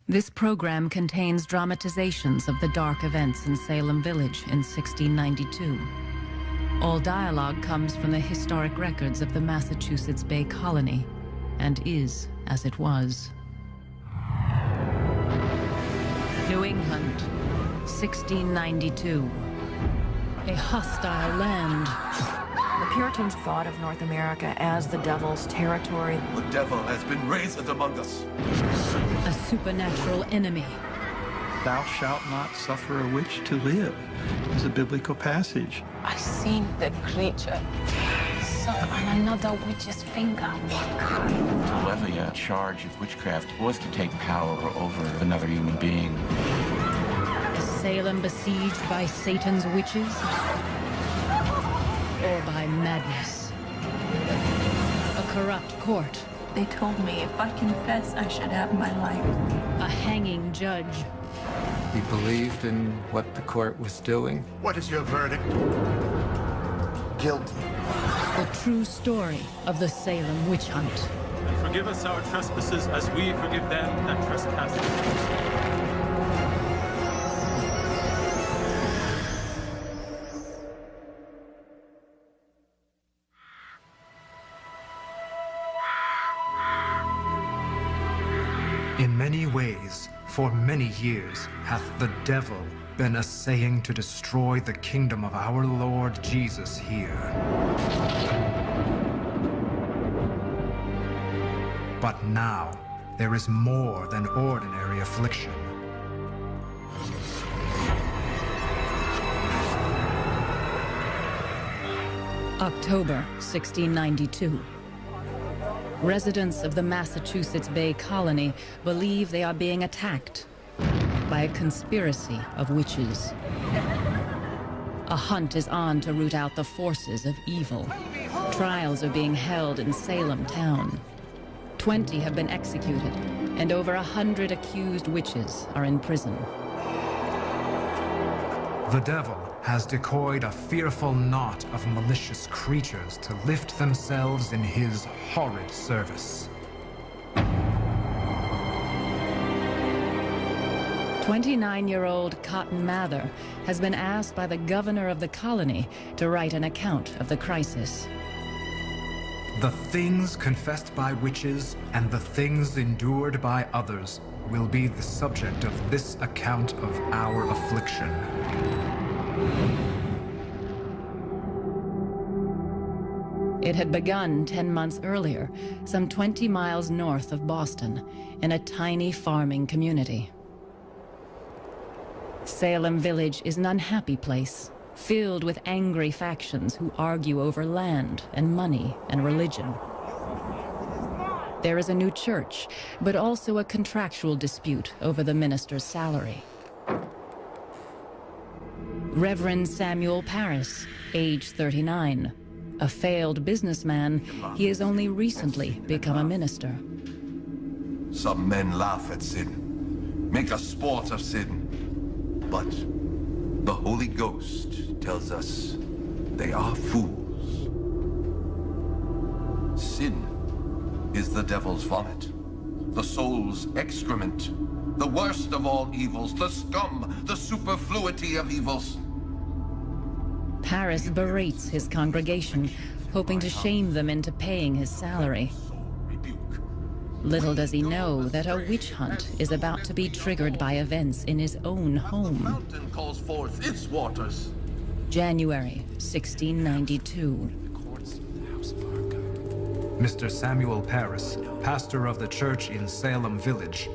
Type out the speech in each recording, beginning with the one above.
This program contains dramatizations of the dark events in Salem Village in 1692. All dialogue comes from the historic records of the Massachusetts Bay Colony and is as it was. New England, 1692. A hostile land. The Puritans thought of North America as the devil's territory. The devil has been raised among us. A supernatural enemy. Thou shalt not suffer a witch to live is a biblical passage. I seen the creature suck on another witch's finger. To levy a charge of witchcraft was to take power over another human being. Is Salem besieged by Satan's witches? Or by madness? A corrupt court. They told me if I confess, I should have my life. A hanging judge. He believed in what the court was doing. What is your verdict? Guilty. The true story of the Salem witch hunt. And forgive us our trespasses as we forgive them that trespass against us. In many ways, for many years, hath the devil been essaying to destroy the kingdom of our Lord Jesus here. But now, there is more than ordinary affliction. October 1692. Residents of the Massachusetts Bay Colony believe they are being attacked by a conspiracy of witches. A hunt is on to root out the forces of evil. Trials are being held in Salem town. 20 have been executed, and over 100 accused witches are in prison. The devil has decoyed a fearful knot of malicious creatures to lift themselves in his horrid service. 29-year-old Cotton Mather has been asked by the governor of the colony to write an account of the crisis. The things confessed by witches and the things endured by others will be the subject of this account of our affliction. It had begun 10 months earlier, some 20 miles north of Boston, in a tiny farming community. Salem Village is an unhappy place, filled with angry factions who argue over land and money and religion. There is a new church, but also a contractual dispute over the minister's salary. Reverend Samuel Parris, age 39. A failed businessman, he has only recently become a minister. Some men laugh at sin, make a sport of sin. But the Holy Ghost tells us they are fools. Sin is the devil's vomit, the soul's excrement, the worst of all evils, the scum, the superfluity of evils. Parris berates his congregation, hoping to shame them into paying his salary. Little does he know that a witch hunt is about to be triggered by events in his own home. The mountain calls forth its waters. January 1692. Mr. Samuel Parris, pastor of the church in Salem Village,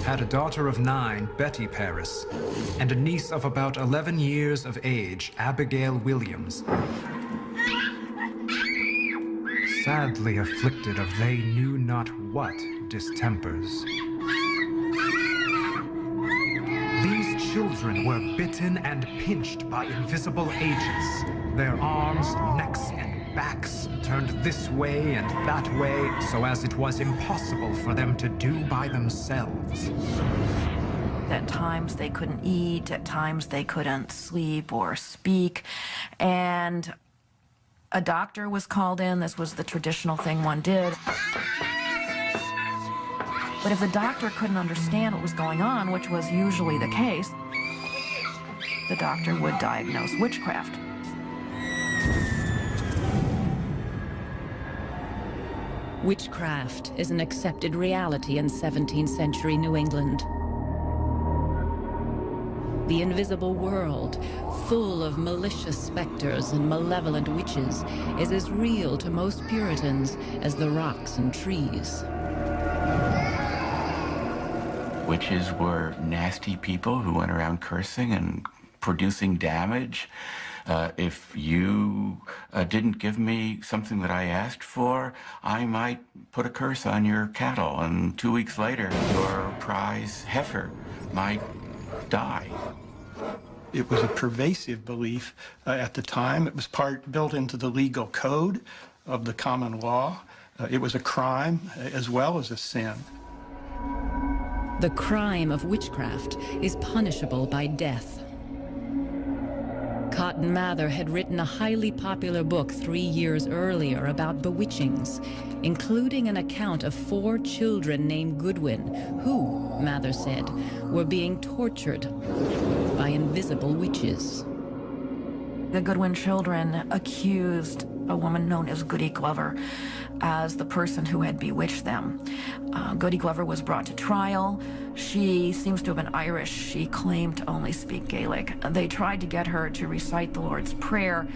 had a daughter of 9, Betty Parris, and a niece of about 11 years of age, Abigail Williams, sadly afflicted of they knew not what distempers. These children were bitten and pinched by invisible agents, their arms, necks, and backs turned this way and that way, so as it was impossible for them to do by themselves. At times they couldn't eat, at times they couldn't sleep or speak, and a doctor was called in. This was the traditional thing one did. But if the doctor couldn't understand what was going on, which was usually the case, the doctor would diagnose witchcraft. Witchcraft is an accepted reality in 17th century New England. The invisible world, full of malicious specters and malevolent witches, is as real to most Puritans as the rocks and trees. Witches were nasty people who went around cursing and producing damage. If you didn't give me something that I asked for, I might put a curse on your cattle, and 2 weeks later, your prize heifer might die. It was a pervasive belief at the time. It was built into the legal code of the common law. It was a crime as well as a sin. The crime of witchcraft is punishable by death. Cotton Mather had written a highly popular book 3 years earlier about bewitchings, including an account of 4 children named Goodwin, who, Mather said, were being tortured by invisible witches. The Goodwin children accused a woman known as Goody Glover as the person who had bewitched them. Goody Glover was brought to trial. She seems to have been Irish. She claimed to only speak Gaelic. They tried to get her to recite the Lord's Prayer,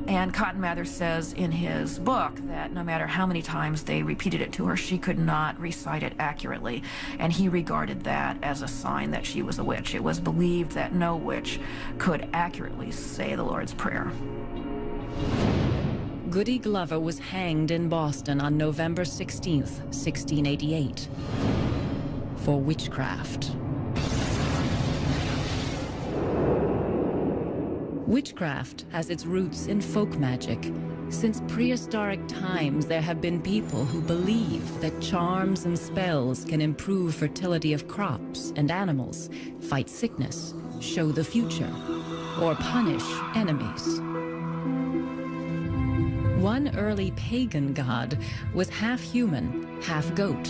and Cotton Mather says in his book that no matter how many times they repeated it to her, she could not recite it accurately, and he regarded that as a sign that she was a witch. It was believed that no witch could accurately say the Lord's Prayer. Goody Glover was hanged in Boston on November 16th, 1688, for witchcraft. Witchcraft has its roots in folk magic. Since prehistoric times, there have been people who believe that charms and spells can improve fertility of crops and animals, fight sickness, show the future, or punish enemies. One early pagan god was half human, half goat.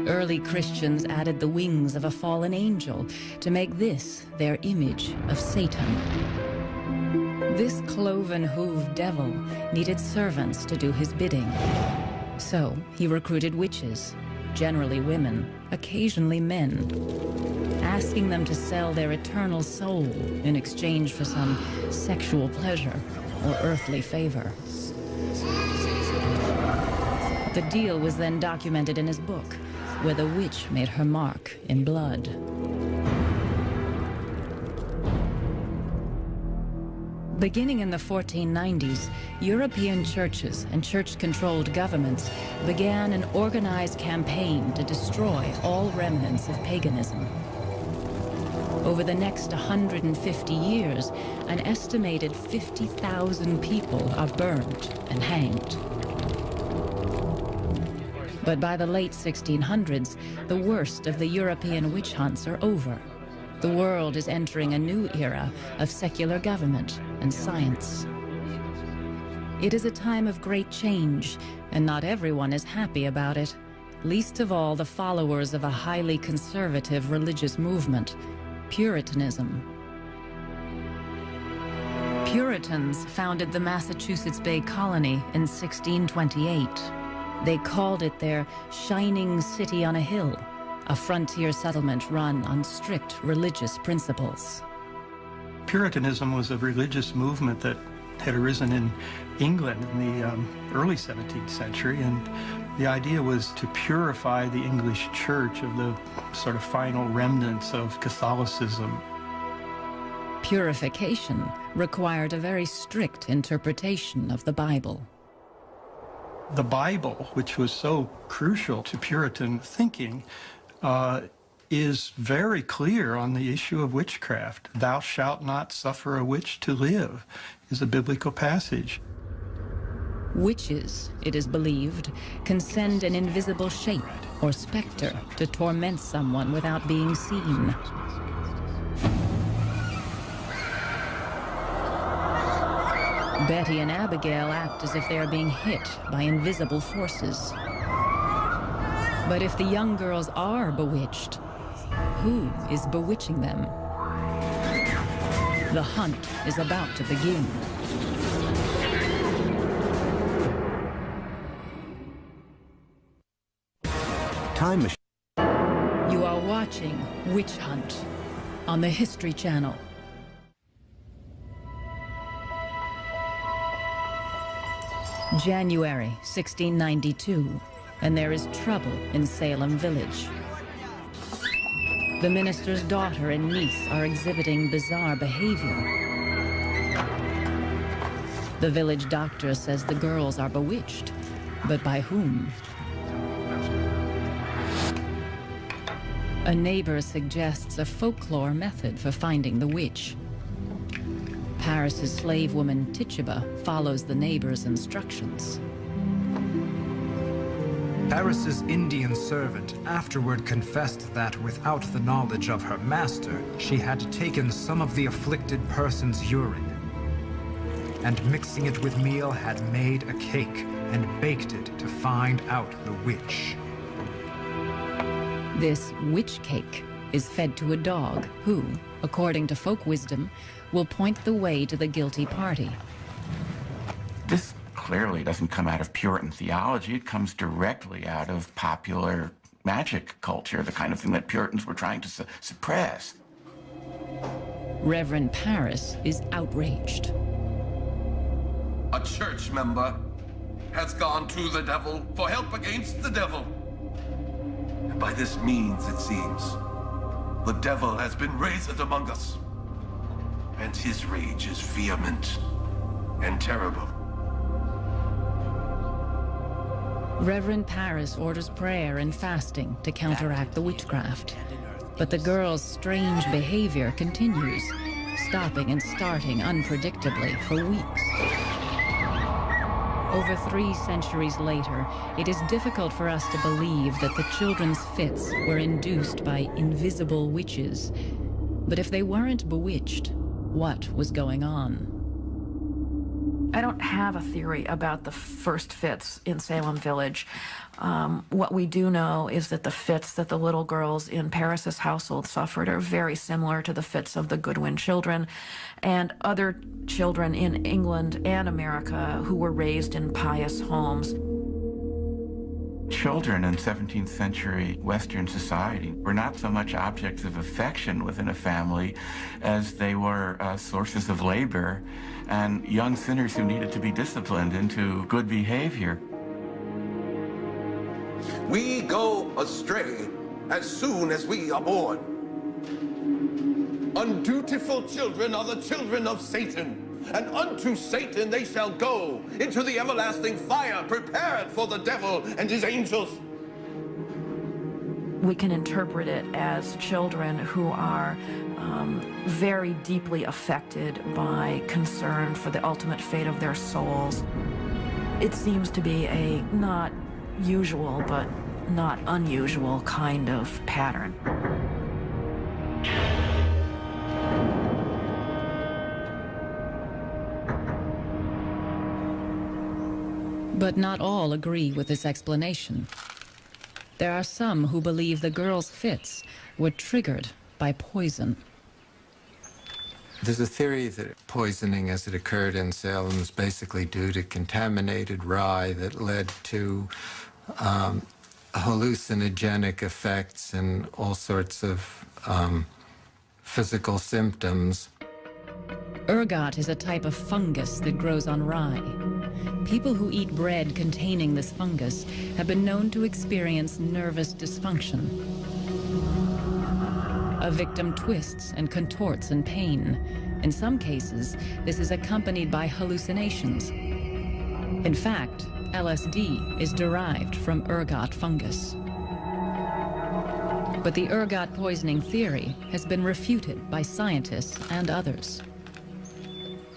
Early Christians added the wings of a fallen angel to make this their image of Satan. This cloven-hooved devil needed servants to do his bidding. So he recruited witches, generally women, occasionally men, asking them to sell their eternal soul in exchange for some sexual pleasure or earthly favor. The deal was then documented in his book, where the witch made her mark in blood. Beginning in the 1490s, European churches and church-controlled governments began an organized campaign to destroy all remnants of paganism. Over the next 150 years, an estimated 50,000 people are burned and hanged. But by the late 1600s, the worst of the European witch hunts are over. The world is entering a new era of secular government and science. It is a time of great change, and not everyone is happy about it, least of all the followers of a highly conservative religious movement, Puritanism. Puritans founded the Massachusetts Bay Colony in 1628. They called it their shining city on a hill, a frontier settlement run on strict religious principles. Puritanism was a religious movement that had arisen in England in the early 17th century, and the idea was to purify the English church of the sort of final remnants of Catholicism. Purification required a very strict interpretation of the Bible. The Bible, which was so crucial to Puritan thinking, is very clear on the issue of witchcraft. "Thou shalt not suffer a witch to live" is a biblical passage. Witches, it is believed, can send an invisible shape or specter to torment someone without being seen. Betty and Abigail act as if they are being hit by invisible forces. But if the young girls are bewitched, who is bewitching them? The hunt is about to begin. Time machine. You are watching Witch Hunt on the History Channel. January 1692, and there is trouble in Salem Village. The minister's daughter and niece are exhibiting bizarre behavior. The village doctor says the girls are bewitched, but by whom? A neighbor suggests a folklore method for finding the witch. Paris's slave woman Tituba follows the neighbor's instructions. Paris's Indian servant afterward confessed that without the knowledge of her master, she had taken some of the afflicted person's urine, and mixing it with meal had made a cake and baked it to find out the witch. This witch cake is fed to a dog who, according to folk wisdom, will point the way to the guilty party. This clearly doesn't come out of Puritan theology. It comes directly out of popular magic culture, the kind of thing that Puritans were trying to suppress. Reverend Paris is outraged. A church member has gone to the devil for help against the devil. And by this means, it seems, the devil has been raised among us, and his rage is vehement and terrible. Reverend Paris orders prayer and fasting to counteract the witchcraft. But the girls' strange behavior continues, stopping and starting unpredictably for weeks. Over 3 centuries later, it is difficult for us to believe that the children's fits were induced by invisible witches. But if they weren't bewitched, what was going on? I don't have a theory about the first fits in Salem Village. What we do know is that the fits that the little girls in Paris's household suffered are very similar to the fits of the Goodwin children and other children in England and America who were raised in pious homes. Children in 17th century Western society were not so much objects of affection within a family as they were sources of labor and young sinners who needed to be disciplined into good behavior. We go astray as soon as we are born. Undutiful children are the children of Satan, and unto Satan they shall go into the everlasting fire prepared for the devil and his angels. We can interpret it as children who are very deeply affected by concern for the ultimate fate of their souls. It seems to be a not usual but not unusual kind of pattern. But not all agree with this explanation. There are some who believe the girls' fits were triggered by poison. There's a theory that poisoning as it occurred in Salem is basically due to contaminated rye that led to hallucinogenic effects and all sorts of physical symptoms. Ergot is a type of fungus that grows on rye. People who eat bread containing this fungus have been known to experience nervous dysfunction. A victim twists and contorts in pain. In some cases, this is accompanied by hallucinations. In fact, LSD is derived from ergot fungus. But the ergot poisoning theory has been refuted by scientists and others.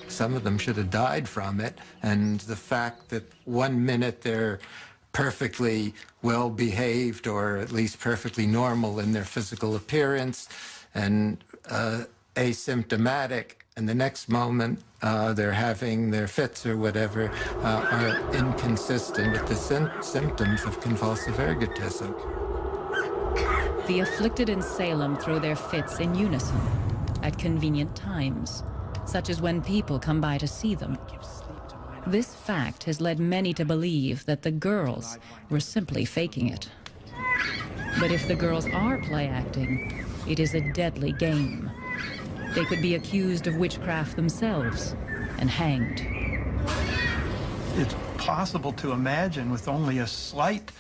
Some of them should have died from it, and the fact that 1 minute they're perfectly well behaved or at least perfectly normal in their physical appearance and asymptomatic, and the next moment they're having their fits or whatever, are inconsistent with the symptoms of convulsive ergotism. The afflicted in Salem throw their fits in unison at convenient times, such as when people come by to see them. This fact has led many to believe that the girls were simply faking it. But if the girls are play acting, it is a deadly game. They could be accused of witchcraft themselves and hanged. It's possible to imagine, with only a slight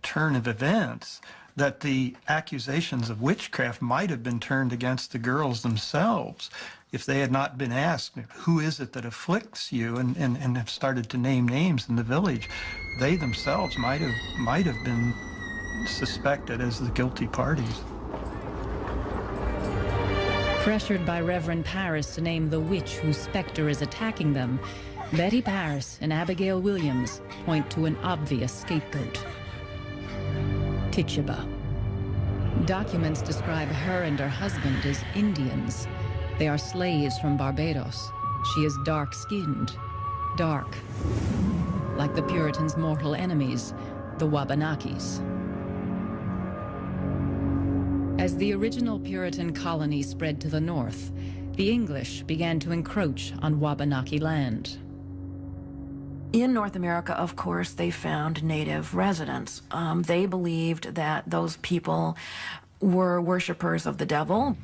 turn of events, that the accusations of witchcraft might have been turned against the girls themselves if they had not been asked, who is it that afflicts you, and have started to name names in the village. They themselves might have been suspected as the guilty parties. Pressured by Reverend Parris to name the witch whose specter is attacking them, Betty Parris and Abigail Williams point to an obvious scapegoat: Tituba. Documents describe her and her husband as Indians. They are slaves from Barbados. She is dark-skinned, dark, like the Puritans' mortal enemies, the Wabanakis. As the original Puritan colony spread to the north, the English began to encroach on Wabanaki land. In North America, of course, they found native residents. They believed that those people were worshipers of the devil.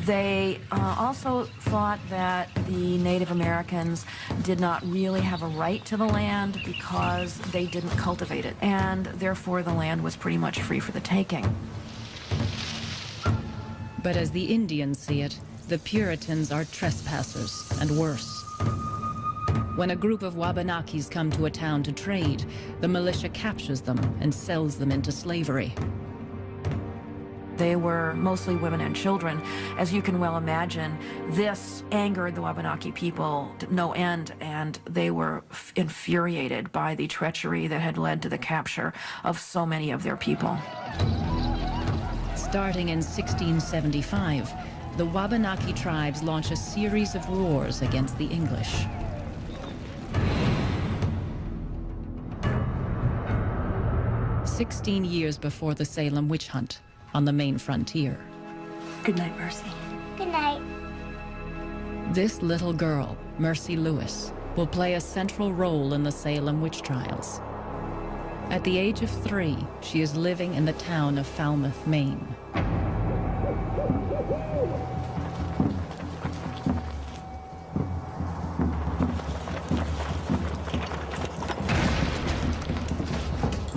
They also thought that the Native Americans did not really have a right to the land because they didn't cultivate it, and therefore the land was pretty much free for the taking. But as the Indians see it, the Puritans are trespassers, and worse. When a group of Wabanakis come to a town to trade, the militia captures them and sells them into slavery. They were mostly women and children. As you can well imagine, this angered the Wabanaki people to no end, and they were infuriated by the treachery that had led to the capture of so many of their people. Starting in 1675, the Wabanaki tribes launch a series of wars against the English. "16 years before the Salem witch hunt on the main frontier. Good night, Mercy. Good night. This little girl, Mercy Lewis, will play a central role in the Salem Witch Trials. At the age of 3, she is living in the town of Falmouth, Maine.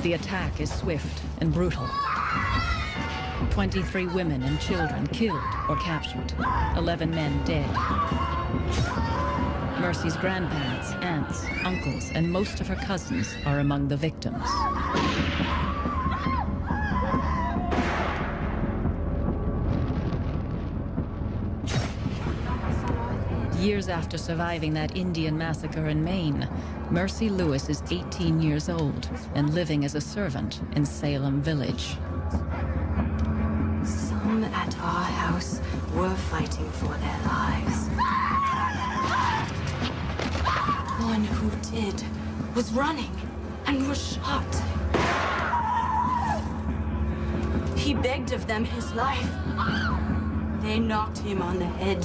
The attack is swift and brutal. 23 women and children killed or captured, 11 men dead. Mercy's grandparents, aunts, uncles, and most of her cousins are among the victims. Years after surviving that Indian massacre in Maine, Mercy Lewis is 18 years old and living as a servant in Salem Village. Some at our house were fighting for their lives. One who did was running and was shot. He begged of them his life. They knocked him on the head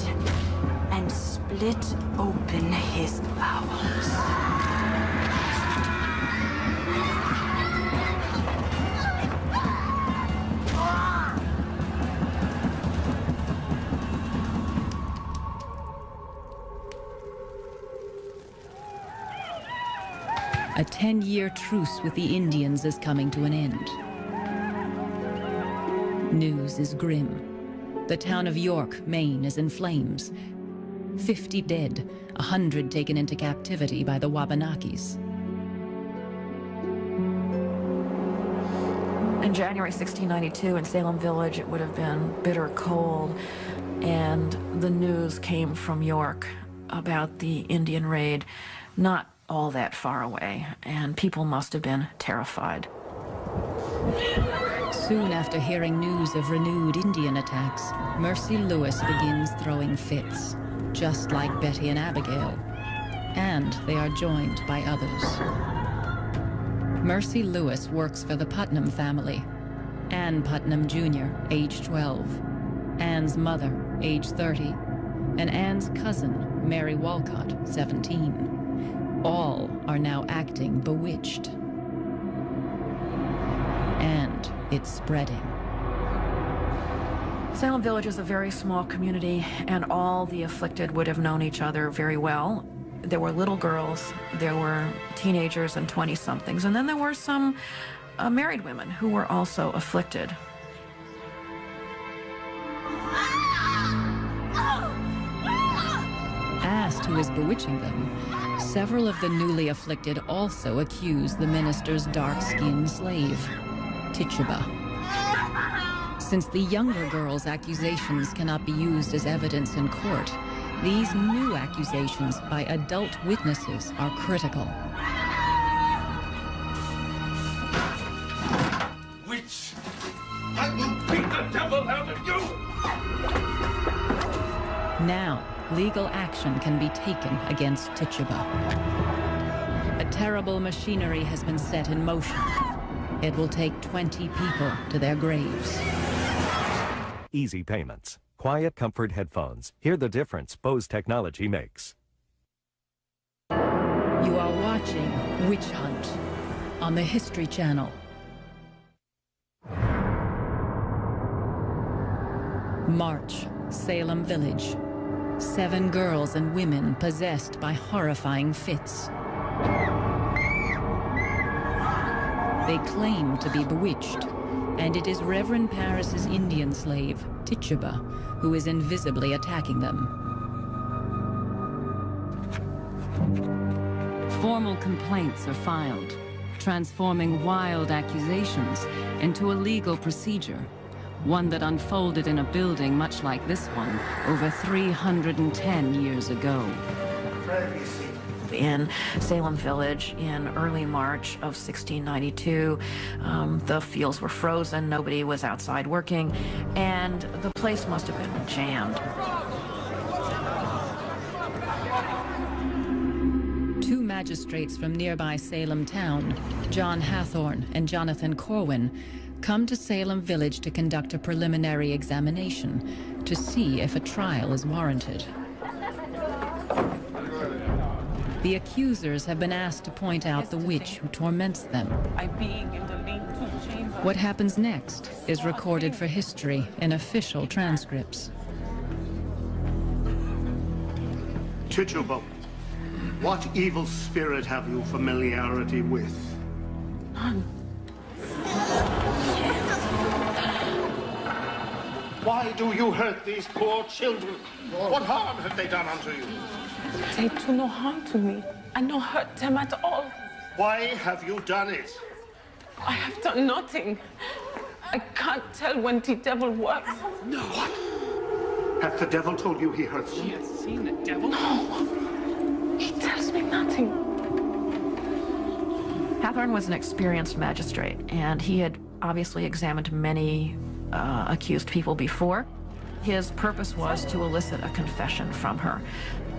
and split open his bowels. A 10-year truce with the Indians is coming to an end. News is grim. The town of York, Maine, is in flames. 50 dead, 100 taken into captivity by the Wabanakis. In January 1692, in Salem Village, it would have been bitter cold, and the news came from York about the Indian raid, not all that far away, and people must have been terrified. Soon after hearing news of renewed Indian attacks, Mercy Lewis begins throwing fits. just like Betty and Abigail, and they are joined by others. Mercy Lewis works for the Putnam family. Ann Putnam Jr., age 12, Ann's mother, age 30, and Ann's cousin, Mary Walcott, 17. All are now acting bewitched. And it's spreading. Salem Village is a very small community, and all the afflicted would have known each other very well. There were little girls, there were teenagers and 20-somethings, and then there were some married women who were also afflicted. Asked who is bewitching them, several of the newly afflicted also accuse the minister's dark-skinned slave, Tituba. Since the younger girl's accusations cannot be used as evidence in court, these new accusations by adult witnesses are critical. Witch! I will beat the devil out of you! Now, legal action can be taken against Tituba. A terrible machinery has been set in motion. It will take 20 people to their graves. Easy payments. Quiet comfort headphones. Hear the difference Bose technology makes. You are watching Witch Hunt on the History Channel. March, Salem Village. 7 girls and women possessed by horrifying fits. They claim to be bewitched, and it is Reverend Parris's Indian slave, Tituba, who is invisibly attacking them. Formal complaints are filed, transforming wild accusations into a legal procedure, one that unfolded in a building much like this one over 310 years ago. In Salem Village in early March of 1692, the fields were frozen, nobody was outside working, and the place must have been jammed. 2 magistrates from nearby Salem town, John Hathorne and Jonathan Corwin, come to Salem Village to conduct a preliminary examination to see if a trial is warranted. The accusers have been asked to point out the witch who torments them. What happens next is recorded for history in official transcripts. Tituba, what evil spirit have you familiarity with? None. Why do you hurt these poor children? What harm have they done unto you? They do no harm to me. I no hurt them at all. Why have you done it? I have done nothing. I can't tell when the devil works. No. What? Has the devil told you he hurts you? She has seen the devil? No. He tells me nothing. Hathorne was an experienced magistrate, and he had obviously examined many accused people before. His purpose was to elicit a confession from her.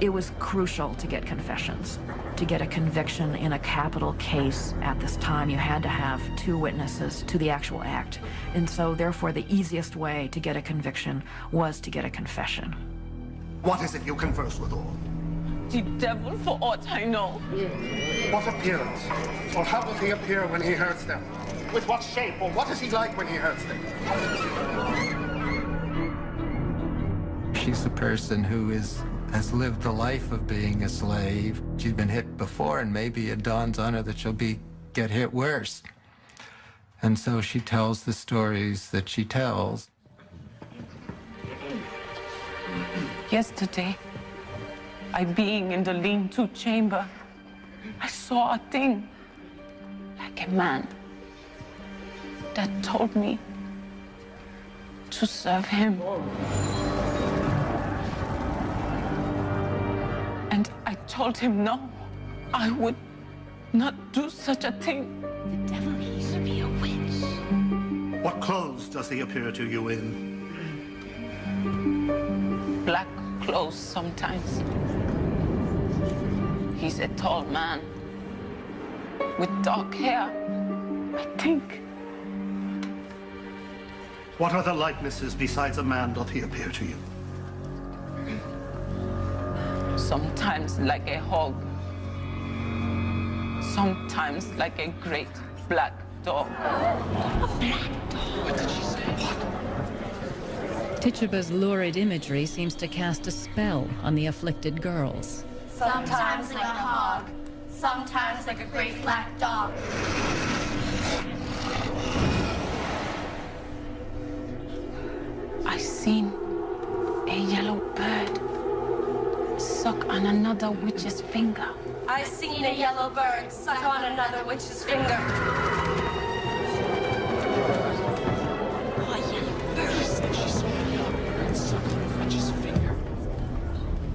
It was crucial to get confessions. To get a conviction in a capital case at this time, you had to have 2 witnesses to the actual act. And so, therefore, the easiest way to get a conviction was to get a confession. What is it you converse with all? The devil, for aught I know. What appearance? Or how does he appear when he hurts them? With what shape? Or what is he like when he hurts them? She's a person who has lived the life of being a slave. She's been hit before, and maybe it dawns on her that she'll get hit worse. And so she tells the stories that she tells. Yesterday, I being in the lean-to chamber, I saw a thing, like a man, that told me to serve him. And I told him no, I would not do such a thing. The devil used to be a witch. What clothes does he appear to you in? Black close sometimes. He's a tall man with dark hair, I think. What other likenesses besides a man doth he appear to you? Sometimes like a hog. Sometimes like a great black dog. A black dog? What did she say? What? Tituba's lurid imagery seems to cast a spell on the afflicted girls. Sometimes like a hog, sometimes like a great black dog. I seen a yellow bird suck on another witch's finger. I seen a yellow bird suck on another witch's finger.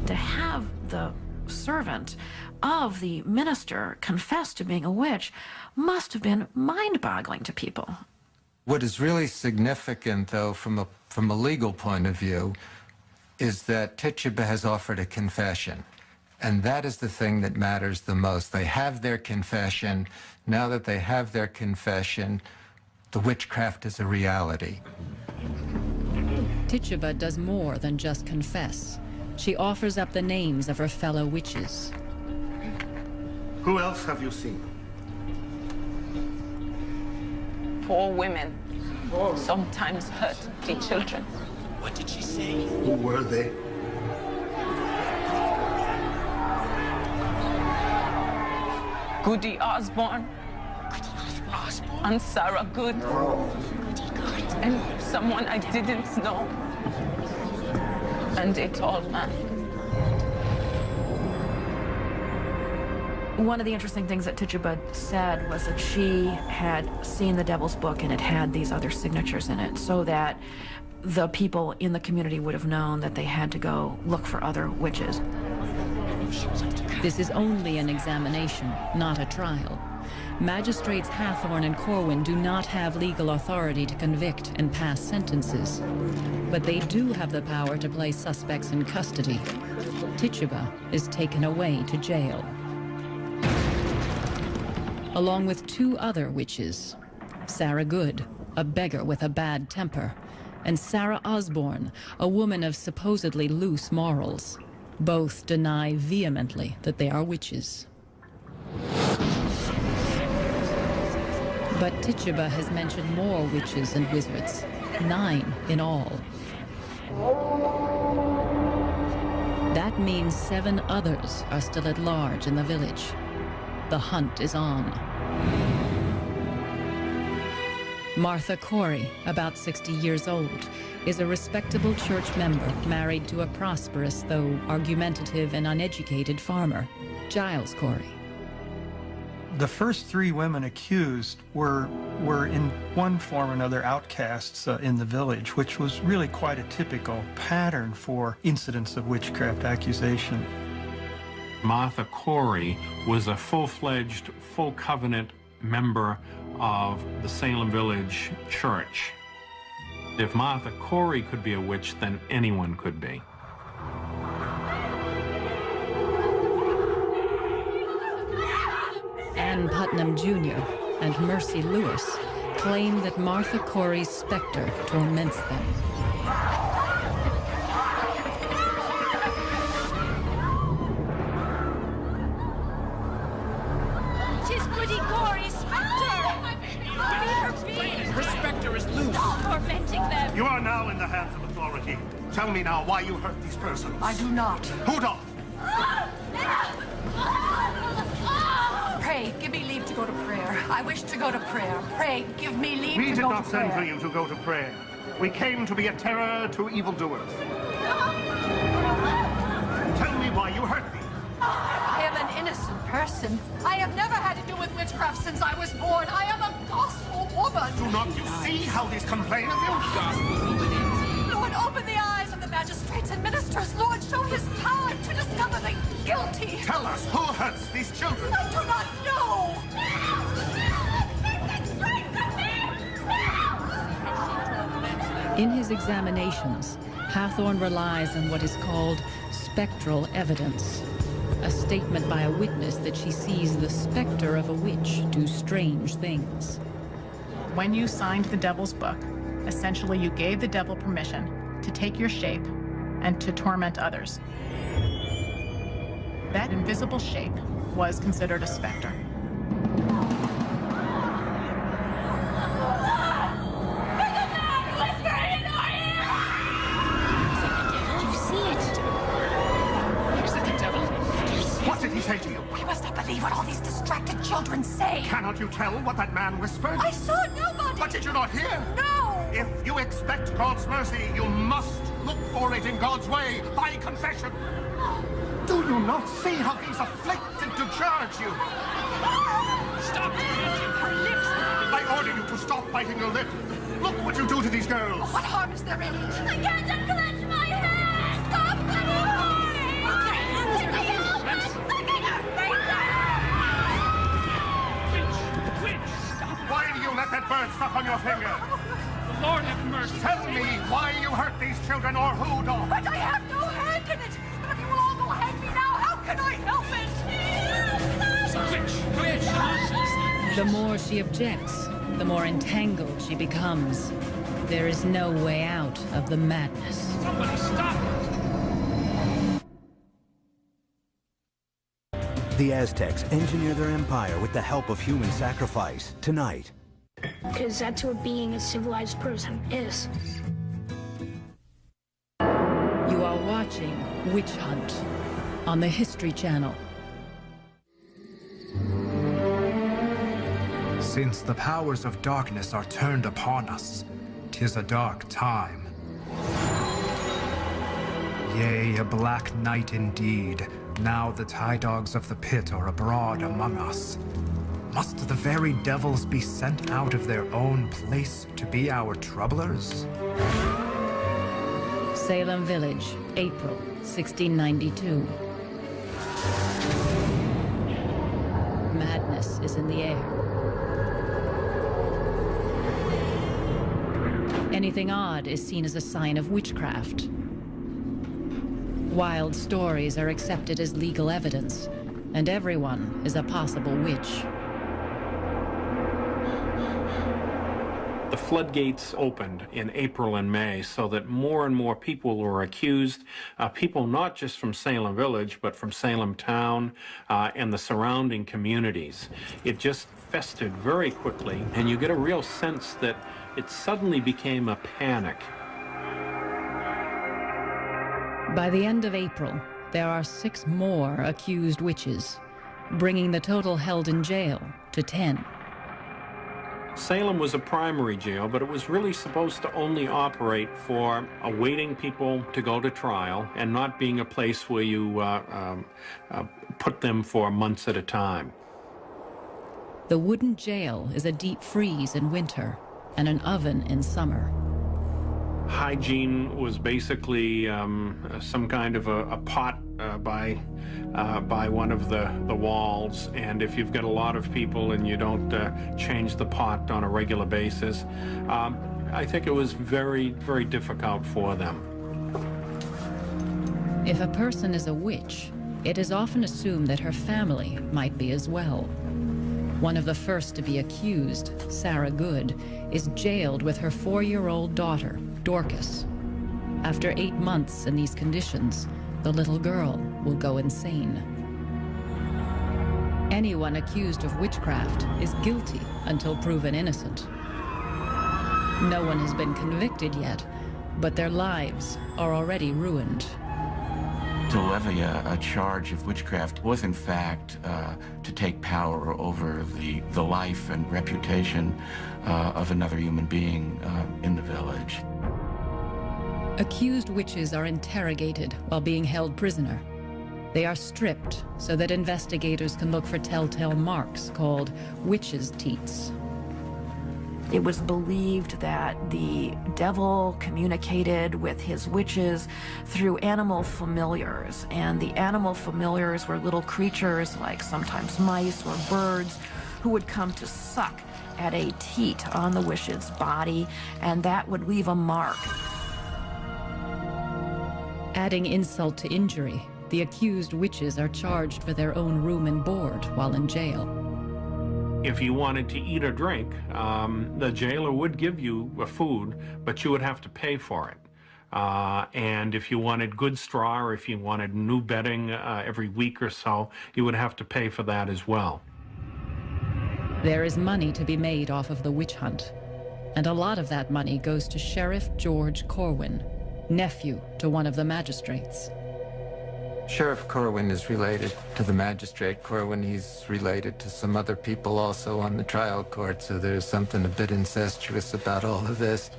To have the servant of the minister confess to being a witch must have been mind-boggling to people. What is really significant, though, from a legal point of view, is that Tituba has offered a confession. And that is the thing that matters the most. They have their confession. Now that they have their confession, the witchcraft is a reality. Tituba does more than just confess. She offers up the names of her fellow witches. Who else have you seen? 4 women, sometimes hurt the children. What did she say? Who were they? Goody Osborne. And Sarah Good. And someone I didn't know. And a tall man. One of the interesting things that Tituba said was that she had seen the Devil's Book and it had these other signatures in it, so that the people in the community would have known that they had to go look for other witches. This is only an examination, not a trial. Magistrates Hathorne and Corwin do not have legal authority to convict and pass sentences, but they do have the power to place suspects in custody. Tituba is taken away to jail, along with 2 other witches, Sarah Good, a beggar with a bad temper, and Sarah Osborne, a woman of supposedly loose morals. Both deny vehemently that they are witches. But Tituba has mentioned more witches and wizards, 9 in all. That means 7 others are still at large in the village. The hunt is on. Martha Corey, about 60 years old, is a respectable church member married to a prosperous, though argumentative and uneducated farmer, Giles Corey. The first 3 women accused were in one form or another outcasts in the village, which was really quite a typical pattern for incidents of witchcraft accusation. Martha Corey was a full-fledged, full-covenant member of the Salem Village Church. If Martha Corey could be a witch, then anyone could be. Ann Putnam Jr. and Mercy Lewis claim that Martha Corey's specter torments them. Tis Goody Corey's specter! Leave her be! Her specter is loose! Stop tormenting them! You are now in the hands of authority. Tell me now why you hurt these persons. I do not. Who don't? Pray, give me leave to go to prayer. I wish to go to prayer. Pray, give me leave We to did go not to send prayer. for you to go to prayer. We came to be a terror to evildoers. Tell me why you hurt me. I am an innocent person. I have never had to do with witchcraft since I was born. I am a gospel woman. Do not you see how these complain of you? Lord, open the eyes of the magistrates and ministers. Lord, show his power to discover the guilty. Tell us who hurts these children. I do not know. In his examinations, Hathorne relies on what is called spectral evidence. A statement by a witness that she sees the specter of a witch do strange things. When you signed the Devil's Book, essentially you gave the devil permission to take your shape and to torment others. That invisible shape was considered a specter. Say to you? We must not believe what all these distracted children say. Cannot you tell what that man whispered? I saw nobody. But did you not hear? No. If you expect God's mercy, you must look for it in God's way, by confession. Do you not see how he's afflicted to charge you? Stop biting her lips. I order you to stop biting your lip. Look what you do to these girls. What harm is there in it? I can't unclench my hand. Stop anymore. Why do you let that bird suck on your finger? The Lord have mercy. Tell me why you hurt these children or who don't. But I have no hand in it. But if you will all go hang me now, how can I help it? The more she objects, the more entangled she becomes. There is no way out of the madness. Somebody stop! The Aztecs engineer their empire with the help of human sacrifice. Tonight. Because that's what being a civilized person is. You are watching Witch Hunt on the History Channel. Since the powers of darkness are turned upon us, 'tis a dark time. Yea, a black night indeed. Now the tie dogs of the pit are abroad among us. Must the very devils be sent out of their own place to be our troublers? Salem Village, April 1692. Madness is in the air. Anything odd is seen as a sign of witchcraft. Wild stories are accepted as legal evidence, and everyone is a possible witch. The floodgates opened in April and May so that more and more people were accused, people not just from Salem Village, but from Salem Town and the surrounding communities. It just festered very quickly, and you get a real sense that it suddenly became a panic. By the end of April, there are 6 more accused witches, bringing the total held in jail to 10. Salem was a primary jail, but it was really supposed to only operate for awaiting people to go to trial and not being a place where you put them for months at a time. The wooden jail is a deep freeze in winter and an oven in summer. Hygiene was basically some kind of a pot by one of the walls, and if you've got a lot of people and you don't change the pot on a regular basis, I think it was very, very difficult for them. If a person is a witch, it is often assumed that her family might be as well. One of the first to be accused, Sarah Good, is jailed with her 4-year-old daughter, Dorcas. After 8 months in these conditions, the little girl will go insane. Anyone accused of witchcraft is guilty until proven innocent. No one has been convicted yet, but their lives are already ruined. To levy a charge of witchcraft was, in fact, to take power over the life and reputation of another human being in the village. Accused witches are interrogated while being held prisoner. They are stripped so that investigators can look for telltale marks called witches' teats. It was believed that the devil communicated with his witches through animal familiars, and the animal familiars were little creatures like sometimes mice or birds who would come to suck at a teat on the witch's body, and that would leave a mark. Adding insult to injury, the accused witches are charged for their own room and board while in jail. If you wanted to eat or drink, the jailer would give you a food, but you would have to pay for it. And if you wanted good straw, or if you wanted new bedding every week or so, you would have to pay for that as well. There is money to be made off of the witch hunt, and a lot of that money goes to Sheriff George Corwin, nephew to one of the magistrates. Sheriff Corwin is related to the magistrate Corwin. He's related to some other people also on the trial court, so there's something a bit incestuous about all of this.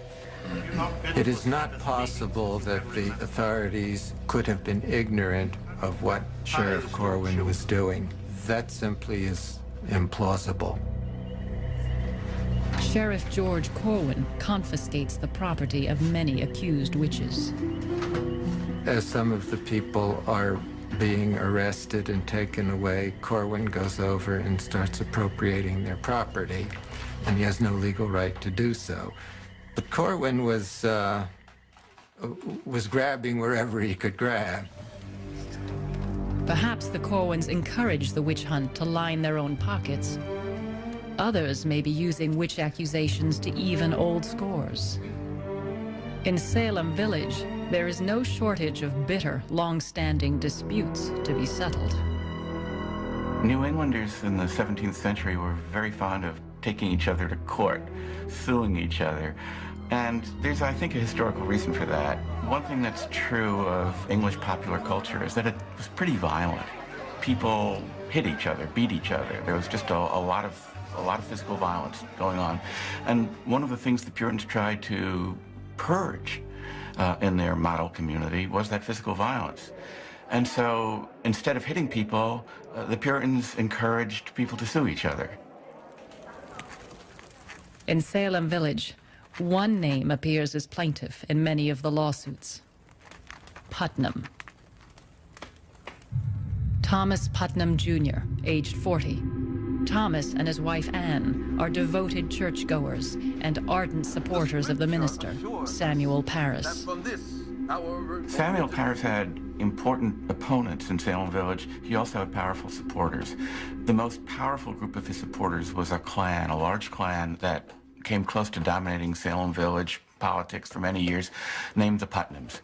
It is not possible that the authorities could have been ignorant of what Sheriff Corwin was doing. That simply is implausible. Sheriff George Corwin confiscates the property of many accused witches. As some of the people are being arrested and taken away, Corwin goes over and starts appropriating their property, and he has no legal right to do so. But Corwin was grabbing wherever he could grab. Perhaps the Corwins encourage the witch hunt to line their own pockets. Others may be using witch accusations to even old scores. In Salem Village, there is no shortage of bitter, long-standing disputes to be settled. New Englanders in the 17th century were very fond of taking each other to court, suing each other. And there's, I think, a historical reason for that. One thing that's true of English popular culture is that it was pretty violent. People hit each other, beat each other. There was just a lot of physical violence going on. And one of the things the Puritans tried to purge in their model community was that physical violence. And so instead of hitting people, the Puritans encouraged people to sue each other. In Salem Village, one name appears as plaintiff in many of the lawsuits: Putnam. Thomas Putnam Jr., aged 40. Thomas and his wife Anne are devoted churchgoers and ardent supporters of the minister, Samuel Parris. Samuel Parris had important opponents in Salem Village. He also had powerful supporters. The most powerful group of his supporters was a clan, a large clan that came close to dominating Salem Village politics for many years, named the Putnams.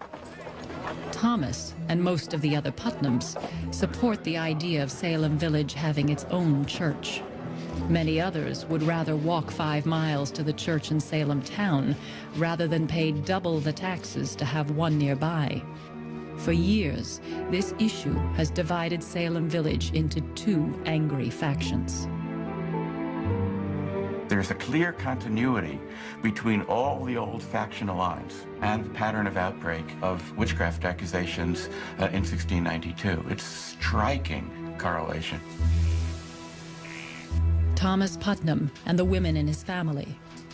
Thomas and most of the other Putnams support the idea of Salem Village having its own church. Many others would rather walk 5 miles to the church in Salem town rather than pay double the taxes to have one nearby. For years, this issue has divided Salem Village into 2 angry factions. There's a clear continuity between all the old factional lines and the pattern of outbreak of witchcraft accusations in 1692. It's striking correlation. Thomas Putnam and the women in his family,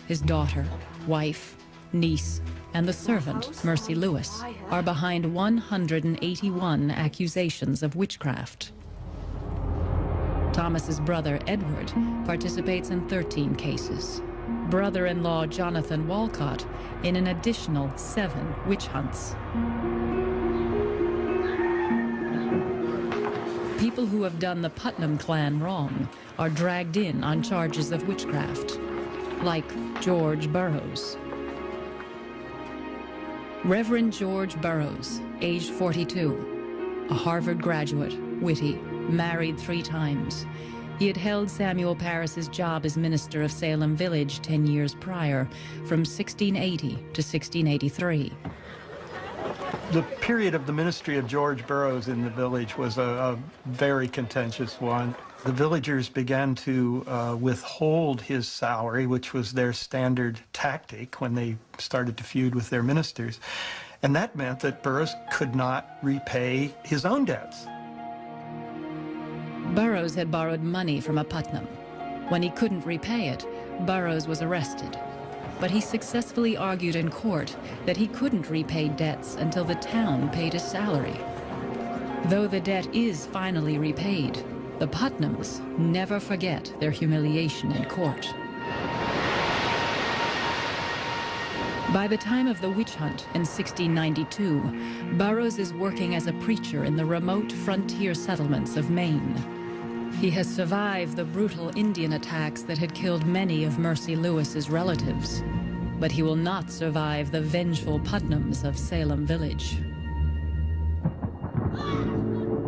his daughter, wife, niece, and the servant, Mercy Lewis, are behind 181 accusations of witchcraft. Thomas's brother, Edward, participates in 13 cases. Brother-in-law Jonathan Walcott in an additional 7 witch hunts. People who have done the Putnam clan wrong are dragged in on charges of witchcraft, like George Burroughs. Reverend George Burroughs, aged 42, a Harvard graduate, witty, married 3 times. He had held Samuel Parris's job as minister of Salem Village 10 years prior, from 1680 to 1683. The period of the ministry of George Burroughs in the village was a very contentious one. The villagers began to withhold his salary, which was their standard tactic when they started to feud with their ministers. And that meant that Burroughs could not repay his own debts. Burroughs had borrowed money from a Putnam. When he couldn't repay it, Burroughs was arrested. But he successfully argued in court that he couldn't repay debts until the town paid his salary. Though the debt is finally repaid, the Putnams never forget their humiliation in court. By the time of the witch hunt in 1692, Burroughs is working as a preacher in the remote frontier settlements of Maine. He has survived the brutal Indian attacks that had killed many of Mercy Lewis's relatives, but he will not survive the vengeful Putnams of Salem Village.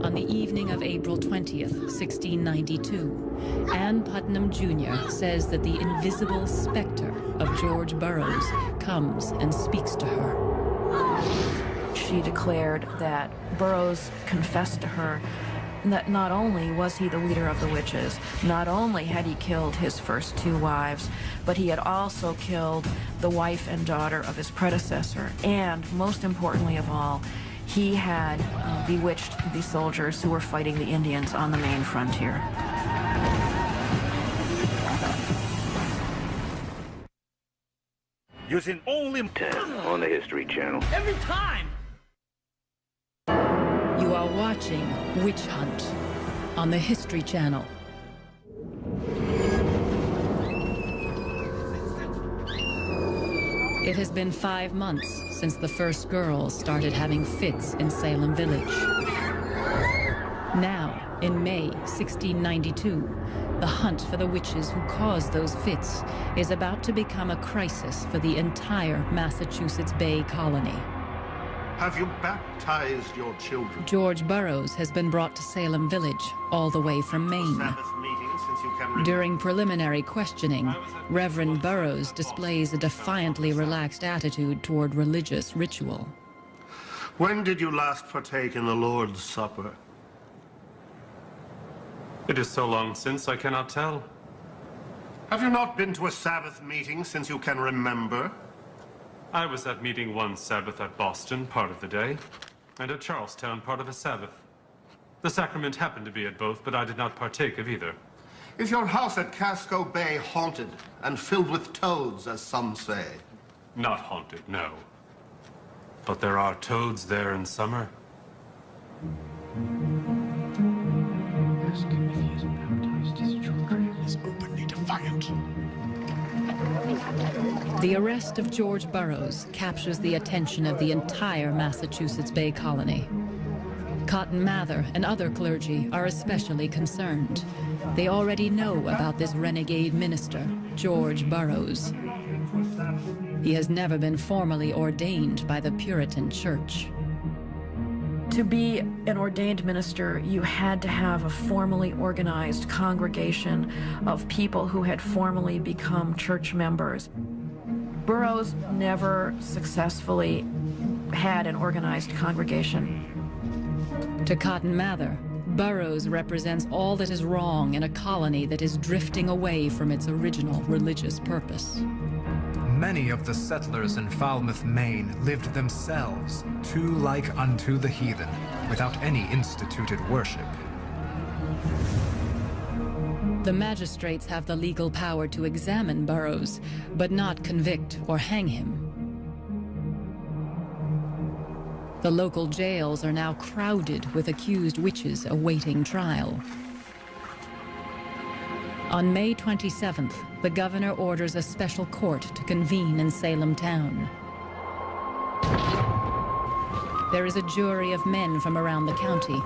On the evening of April 20th, 1692, Ann Putnam Jr. says that the invisible specter of George Burroughs comes and speaks to her. She declared that Burroughs confessed to her that not only was he the leader of the witches, not only had he killed his first two wives, but he had also killed the wife and daughter of his predecessor, and most importantly of all, he had bewitched the soldiers who were fighting the Indians on the Maine frontier. Using only 10 on the History Channel. Every time! You are watching Witch Hunt on the History Channel. It has been 5 months since the first girls started having fits in Salem Village. Now, in May 1692, the hunt for the witches who caused those fits is about to become a crisis for the entire Massachusetts Bay Colony. Have you baptized your children? George Burroughs has been brought to Salem Village, all the way from Maine. During preliminary questioning, Reverend Burroughs displays a defiantly relaxed attitude toward religious ritual. When did you last partake in the Lord's Supper? It is so long since I cannot tell. Have you not been to a Sabbath meeting since you can remember? I was at meeting one Sabbath at Boston, part of the day, and at Charlestown, part of a Sabbath. The sacrament happened to be at both, but I did not partake of either. Is your house at Casco Bay haunted and filled with toads, as some say? Not haunted, no. But there are toads there in summer. Ask him if he has baptized his children. He is openly defiant. The arrest of George Burroughs captures the attention of the entire Massachusetts Bay Colony. Cotton Mather and other clergy are especially concerned. They already know about this renegade minister, George Burroughs. He has never been formally ordained by the Puritan Church. To be an ordained minister, you had to have a formally organized congregation of people who had formally become church members. Burroughs never successfully had an organized congregation. To Cotton Mather, Burroughs represents all that is wrong in a colony that is drifting away from its original religious purpose. Many of the settlers in Falmouth, Maine, lived themselves too like unto the heathen, without any instituted worship. The magistrates have the legal power to examine Burroughs, but not convict or hang him. The local jails are now crowded with accused witches awaiting trial. On May 27th, the governor orders a special court to convene in Salem town. There is a jury of men from around the county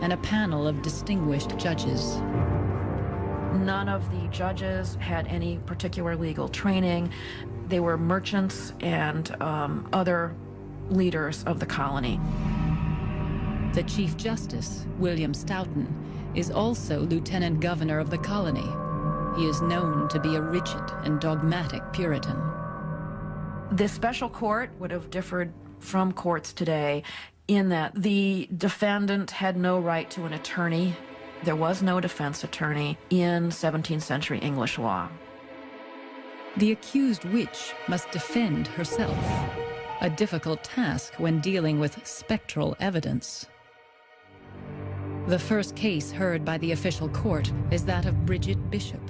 and a panel of distinguished judges. None of the judges had any particular legal training. They were merchants and other leaders of the colony. The Chief Justice, William Stoughton, is also Lieutenant Governor of the colony. He is known to be a rigid and dogmatic Puritan. This special court would have differed from courts today in that the defendant had no right to an attorney. There was no defense attorney in 17th century English law. The accused witch must defend herself, a difficult task when dealing with spectral evidence. The first case heard by the official court is that of Bridget Bishop.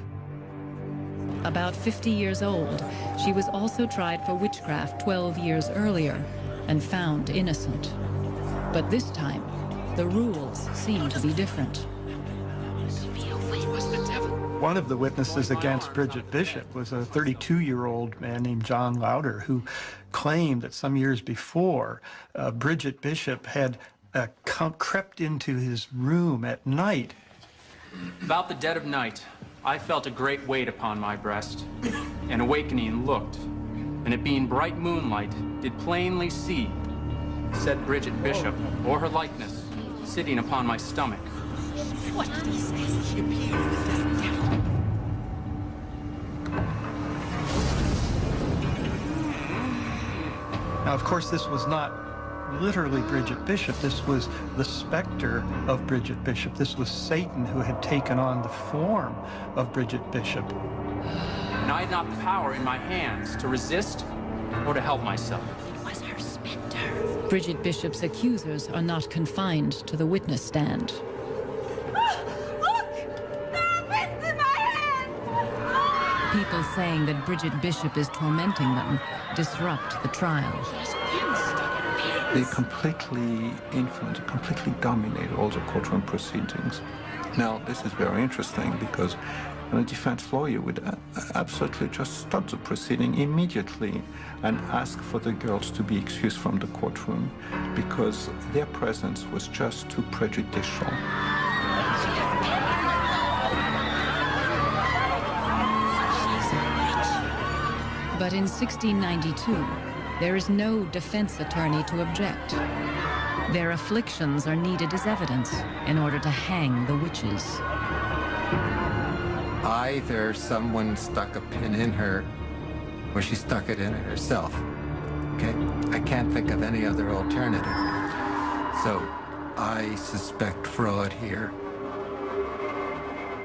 About 50 years old, she was also tried for witchcraft 12 years earlier and found innocent. But this time, the rules seem to be different. It was the devil. One of the witnesses against Bridget Bishop was a 32-year-old man named John Lauder, who claimed that some years before, Bridget Bishop had crept into his room at night. About the dead of night, I felt a great weight upon my breast, and awakening looked, and it being bright moonlight, did plainly see said Bridget Bishop, or her likeness, sitting upon my stomach. What did he say? She appeared in the dead of night. Now, of course, this was not literally Bridget Bishop. This was the specter of Bridget Bishop. This was Satan who had taken on the form of Bridget Bishop. And I had not the power in my hands to resist or to help myself. It was her specter. Bridget Bishop's accusers are not confined to the witness stand. People saying that Bridget Bishop is tormenting them disrupt the trial. They completely influence, completely dominate all the courtroom proceedings. Now, this is very interesting because a defense lawyer would absolutely just stop the proceeding immediately and ask for the girls to be excused from the courtroom because their presence was just too prejudicial. But in 1692, there is no defense attorney to object. Their afflictions are needed as evidence in order to hang the witches. Either someone stuck a pin in her, or she stuck it in herself. Okay? I can't think of any other alternative. So, I suspect fraud here.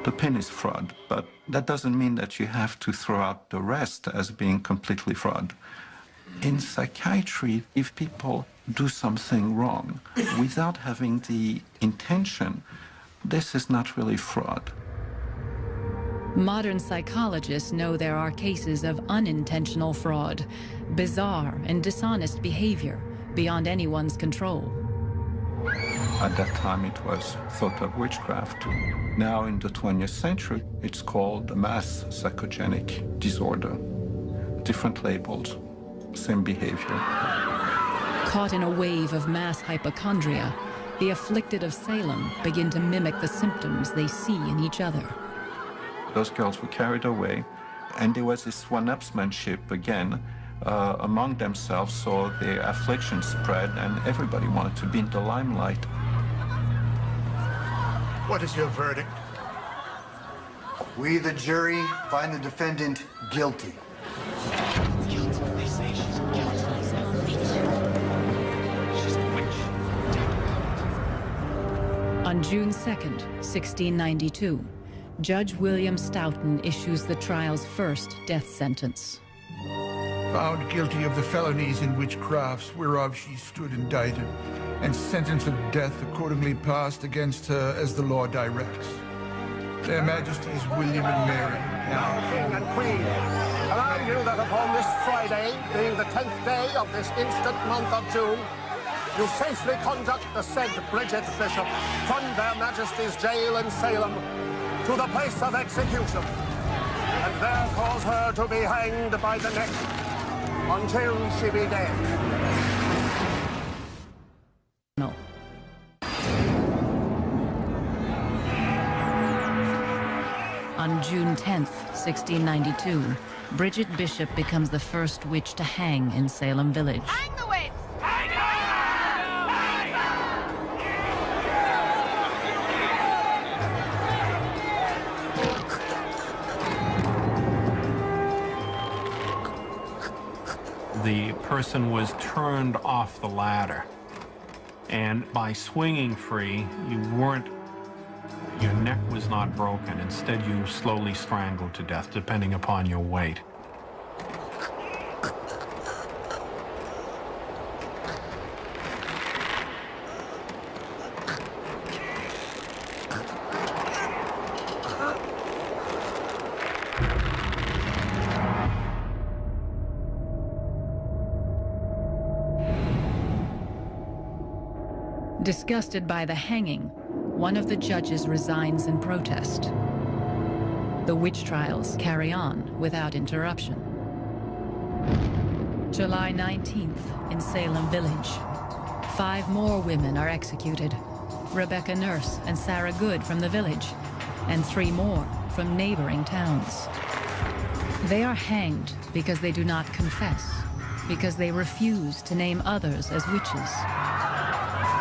The pin is fraud, but that doesn't mean that you have to throw out the rest as being completely fraud. In psychiatry, if people do something wrong without having the intention, this is not really fraud. Modern psychologists know there are cases of unintentional fraud, bizarre and dishonest behavior beyond anyone's control. At that time, it was thought of witchcraft. Now, in the 20th century, it's called a mass psychogenic disorder. Different labels, same behavior. Caught in a wave of mass hypochondria, the afflicted of Salem begin to mimic the symptoms they see in each other. Those girls were carried away, and there was this one-upsmanship again among themselves, so their affliction spread, and everybody wanted to be in the limelight. What is your verdict? We, the jury, find the defendant guilty. Guilty. They say she's guilty. She's a witch. She's a witch. On June 2nd, 1692, Judge William Stoughton issues the trial's first death sentence. Found guilty of the felonies in witchcrafts whereof she stood indicted, and sentence of death accordingly passed against her as the law directs. Their Majesties William and Mary. Now, King and Queen, command you that upon this Friday, being the 10th day of this instant month of June, you safely conduct the said Bridget Bishop from their Majesties' jail in Salem to the place of execution, and there cause her to be hanged by the neck until she be dead. No. On June 10th, 1692, Bridget Bishop becomes the first witch to hang in Salem Village. Hang the witch! The person was turned off the ladder, and by swinging free, your neck was not broken. Instead, you slowly strangled to death, depending upon your weight. Disgusted by the hanging, one of the judges resigns in protest. The witch trials carry on without interruption. July 19th in Salem Village. 5 more women are executed. Rebecca Nurse and Sarah Good from the village, and 3 more from neighboring towns. They are hanged because they do not confess, because they refuse to name others as witches.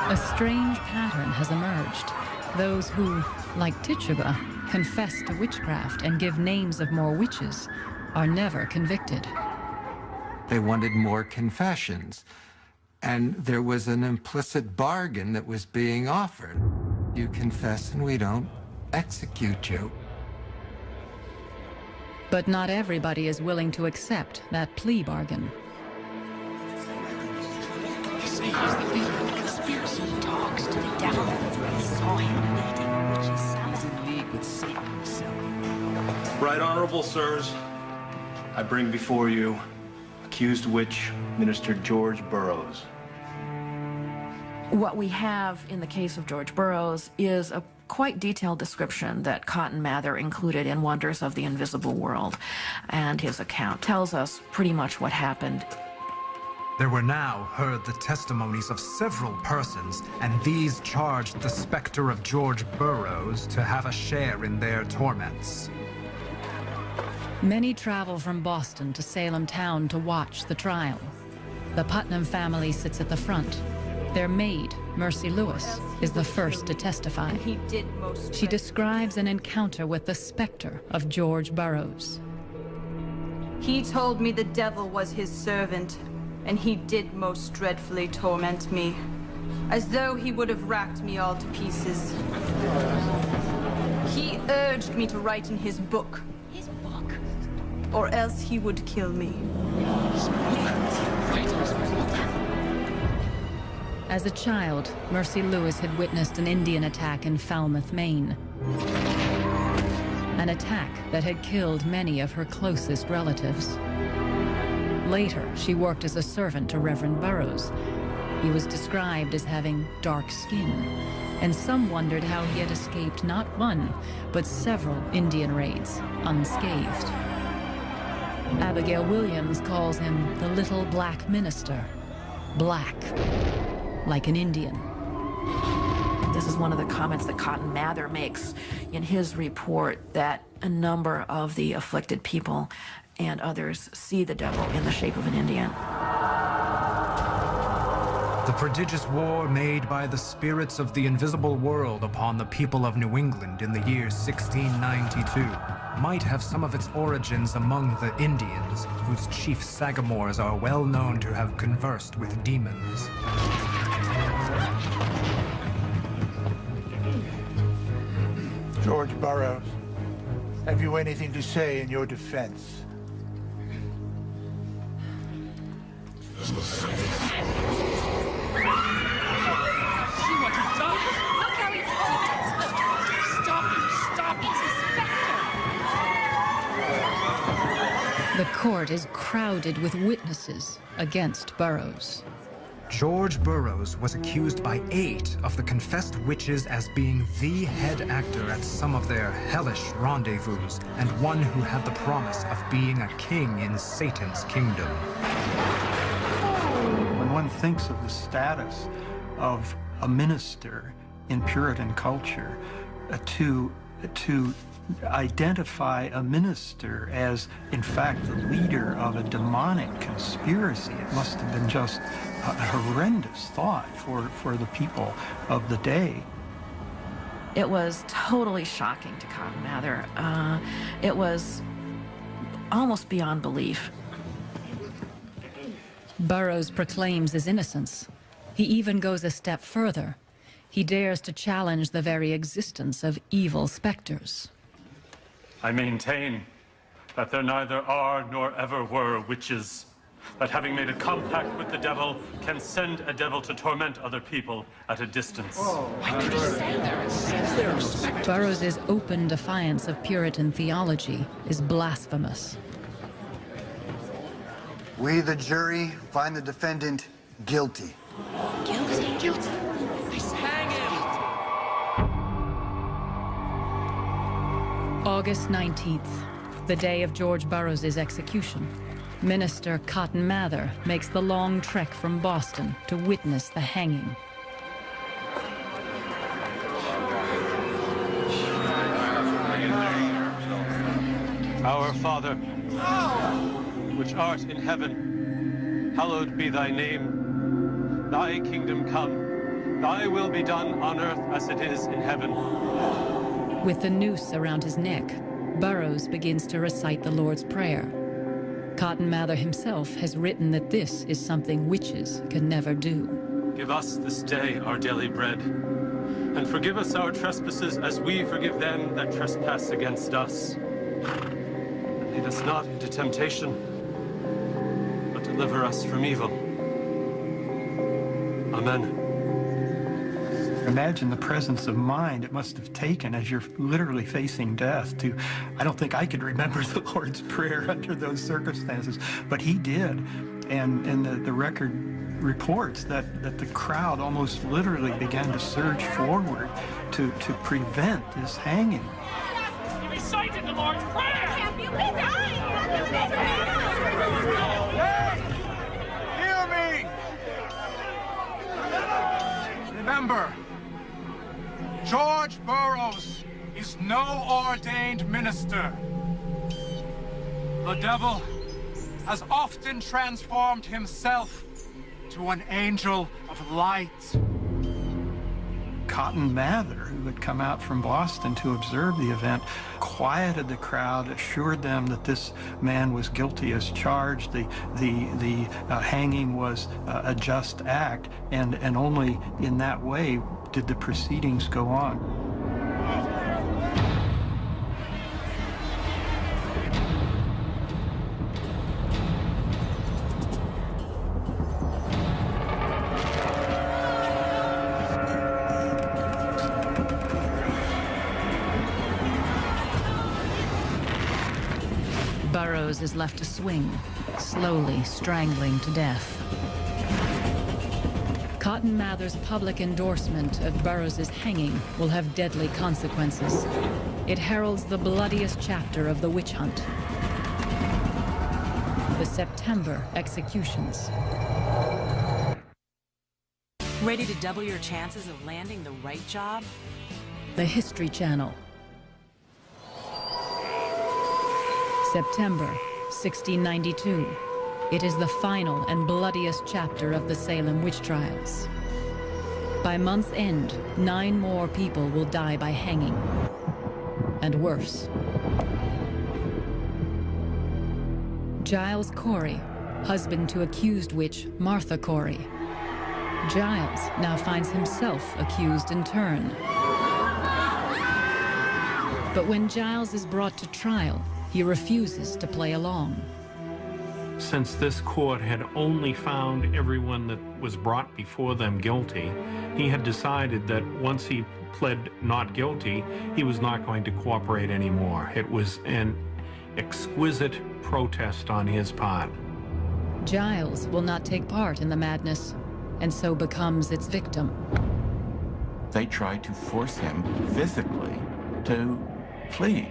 A strange pattern has emerged. Those who, like Tituba, confess to witchcraft and give names of more witches are never convicted. They wanted more confessions, and there was an implicit bargain that was being offered. You confess and we don't execute you. But not everybody is willing to accept that plea bargain. They say he's the leader of the conspiracy. He talks to the devil. We saw him leading witches. Sal's in league with Satan himself. Right Honorable Sirs, I bring before you accused witch, Minister George Burroughs. What we have in the case of George Burroughs is a quite detailed description that Cotton Mather included in Wonders of the Invisible World, and his account tells us pretty much what happened. There were now heard the testimonies of several persons, and these charged the specter of George Burroughs to have a share in their torments. Many travel from Boston to Salem town to watch the trial. The Putnam family sits at the front. Their maid, Mercy Lewis, is the first to testify. She describes an encounter with the specter of George Burroughs. He told me the devil was his servant, and he did most dreadfully torment me, as though he would have racked me all to pieces. He urged me to write in his book. His book? Or else he would kill me. His book? Write his book? As a child, Mercy Lewis had witnessed an Indian attack in Falmouth, Maine. An attack that had killed many of her closest relatives. Later, she worked as a servant to Reverend Burroughs. He was described as having dark skin, and some wondered how he had escaped not one, but several Indian raids unscathed. Abigail Williams calls him the Little Black Minister. Black, like an Indian. This is one of the comments that Cotton Mather makes in his report, that a number of the afflicted people and others see the devil in the shape of an Indian. The prodigious war made by the spirits of the invisible world upon the people of New England in the year 1692 might have some of its origins among the Indians, whose chief sagamores are well known to have conversed with demons. George Burroughs, have you anything to say in your defense? See what he's done? Look how he's Stop him! Stop him! He's a specter! The court is crowded with witnesses against Burroughs. George Burroughs was accused by 8 of the confessed witches as being the head actor at some of their hellish rendezvous, and one who had the promise of being a king in Satan's kingdom. When one thinks of the status of a minister in Puritan culture, to identify a minister as, in fact, the leader of a demonic conspiracy, it must have been just a horrendous thought for the people of the day. It was totally shocking to Cotton Mather. It was almost beyond belief. Burroughs proclaims his innocence. He even goes a step further. He dares to challenge the very existence of evil specters. I maintain that there neither are nor ever were witches, that having made a compact with the devil can send a devil to torment other people at a distance. Why did he say there? It says there are specters. Burroughs' open defiance of Puritan theology is blasphemous. We, the jury, find the defendant guilty. Guilty? Guilty? Hang him! August 19th, the day of George Burroughs' execution. Minister Cotton Mather makes the long trek from Boston to witness the hanging. Our Father, which art in heaven, hallowed be thy name. Thy kingdom come, thy will be done on earth as it is in heaven. With the noose around his neck, Burroughs begins to recite the Lord's Prayer. Cotton Mather himself has written that this is something witches can never do. Give us this day our daily bread, and forgive us our trespasses as we forgive them that trespass against us. And lead us not into temptation, but deliver us from evil. Amen. Imagine the presence of mind it must have taken as you're literally facing death to, I don't think I could remember the Lord's Prayer under those circumstances, but he did. And the record reports that the crowd almost literally began to surge forward to prevent this hanging. He recited the Lord's Prayer! Hear me! Remember, George Burroughs is no ordained minister. The devil has often transformed himself to an angel of light. Cotton Mather, who had come out from Boston to observe the event, quieted the crowd, assured them that this man was guilty as charged. The hanging was a just act, and only in that way did the proceedings go on. Burroughs is left to swing, slowly strangling to death. Cotton Mather's public endorsement of Burroughs' hanging will have deadly consequences. It heralds the bloodiest chapter of the witch hunt. The September executions. Ready to double your chances of landing the right job? The History Channel. September 1692. It is the final and bloodiest chapter of the Salem Witch Trials. By month's end, 9 more people will die by hanging. And worse. Giles Corey, husband to accused witch Martha Corey. Giles now finds himself accused in turn. But when Giles is brought to trial, he refuses to play along. Since this court had only found everyone that was brought before them guilty, he had decided that once he pled not guilty, he was not going to cooperate anymore. It was an exquisite protest on his part. Giles will not take part in the madness, and so becomes its victim. They tried to force him physically to plead.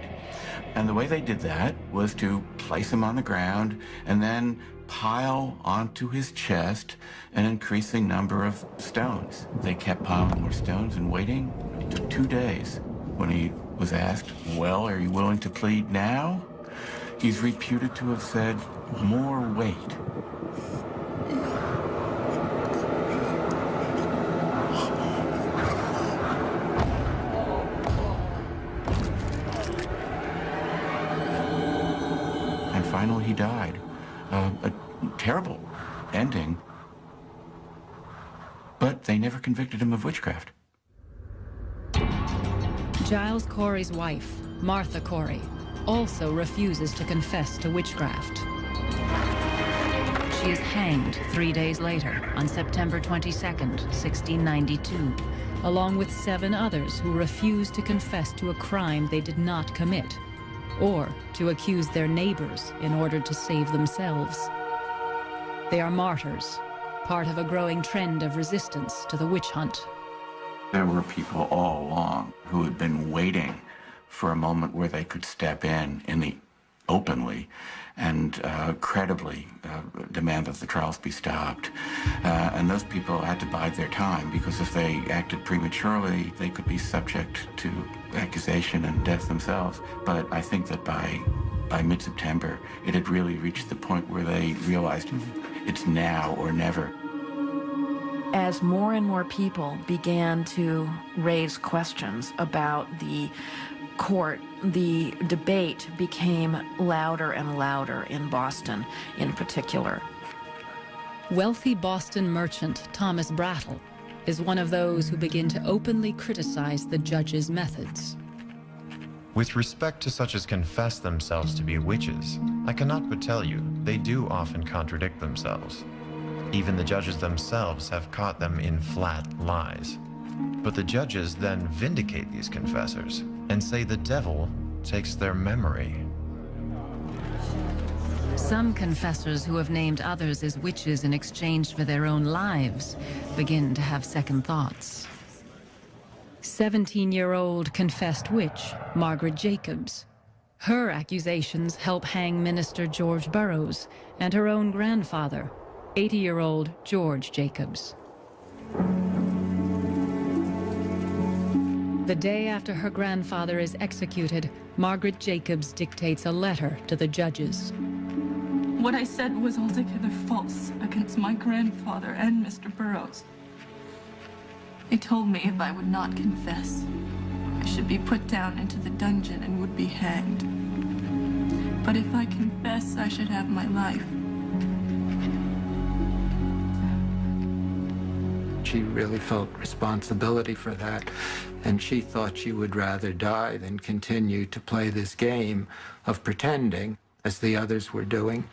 And the way they did that was to place him on the ground and then pile onto his chest an increasing number of stones. They kept piling more stones and waiting. It took 2 days. When he was asked, well, are you willing to plead now? He's reputed to have said, more weight. Finally, he died. A terrible ending. But they never convicted him of witchcraft. Giles Corey's wife, Martha Corey, also refuses to confess to witchcraft. She is hanged 3 days later, on September 22nd, 1692, along with 7 others who refused to confess to a crime they did not commit, or to accuse their neighbors in order to save themselves. They are martyrs, part of a growing trend of resistance to the witch hunt. There were people all along who had been waiting for a moment where they could step in the openly and credibly demand that the trials be stopped. And those people had to bide their time, because if they acted prematurely, they could be subject to accusation and death themselves. But I think that by mid-September, it had really reached the point where they realized it's now or never. As more and more people began to raise questions about the court, the debate became louder and louder in Boston in particular. Wealthy Boston merchant Thomas Brattle is one of those who begin to openly criticize the judge's methods. With respect to such as confess themselves to be witches, I cannot but tell you, they do often contradict themselves. Even the judges themselves have caught them in flat lies. But the judges then vindicate these confessors and say the devil takes their memory. Some confessors who have named others as witches in exchange for their own lives begin to have second thoughts. 17-year-old confessed witch Margaret Jacobs. Her accusations help hang Minister George Burroughs and her own grandfather, 80-year-old George Jacobs. The day after her grandfather is executed, Margaret Jacobs dictates a letter to the judges. What I said was altogether false against my grandfather and Mr. Burroughs. They told me if I would not confess, I should be put down into the dungeon and would be hanged. But if I confess, I should have my life. She really felt responsibility for that, and she thought she would rather die than continue to play this game of pretending, as the others were doing.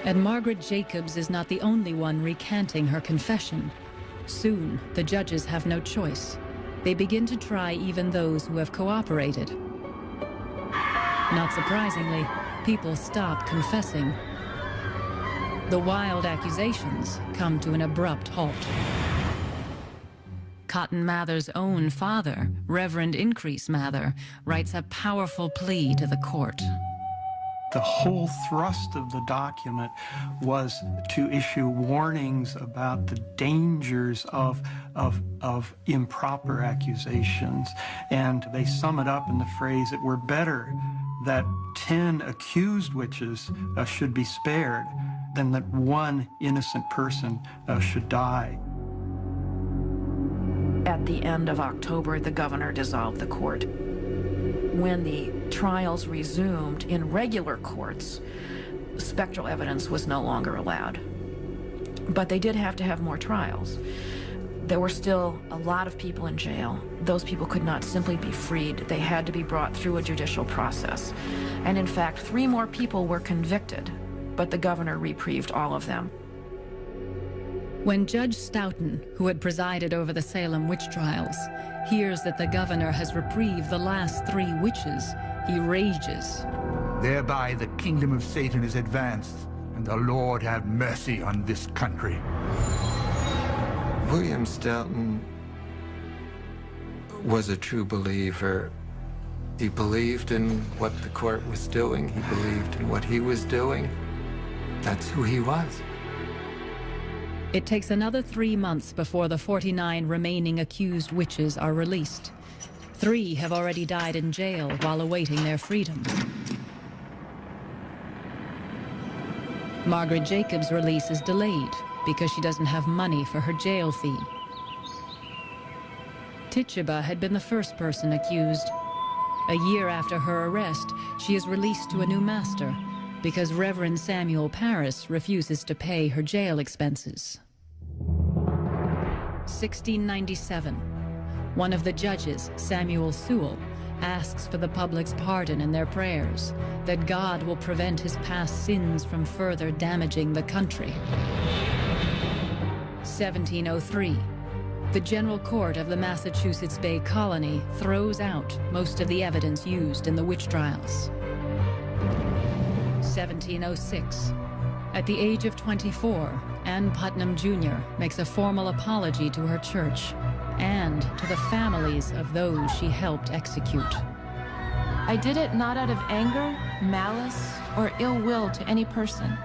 And Margaret Jacobs is not the only one recanting her confession. Soon, the judges have no choice. They begin to try even those who have cooperated. Not surprisingly, people stop confessing. The wild accusations come to an abrupt halt. Cotton Mather's own father, Reverend Increase Mather, writes a powerful plea to the court. The whole thrust of the document was to issue warnings about the dangers of improper accusations. And they sum it up in the phrase, it were better that 10 accused witches should be spared than that one innocent person should die. At the end of October, the governor dissolved the court. When the trials resumed in regular courts, spectral evidence was no longer allowed. But they did have to have more trials. There were still a lot of people in jail. Those people could not simply be freed. They had to be brought through a judicial process. And in fact, 3 more people were convicted, but the governor reprieved all of them. When Judge Stoughton, who had presided over the Salem Witch Trials, hears that the governor has reprieved the last 3 witches, he rages. Thereby the kingdom of Satan is advanced, and the Lord have mercy on this country. William Stoughton was a true believer. He believed in what the court was doing. He believed in what he was doing. That's who he was. It takes another 3 months before the 49 remaining accused witches are released. 3 have already died in jail while awaiting their freedom. Margaret Jacobs' release is delayed because she doesn't have money for her jail fee. Tituba had been the first person accused. A year after her arrest, she is released to a new master because Reverend Samuel Parris refuses to pay her jail expenses. 1697. One of the judges, Samuel Sewell, asks for the public's pardon in their prayers, that God will prevent his past sins from further damaging the country. 1703. The General Court of the Massachusetts Bay Colony throws out most of the evidence used in the witch trials. 1706. At the age of 24, Ann Putnam Jr. makes a formal apology to her church and to the families of those she helped execute. I did it not out of anger, malice, or ill will to any person,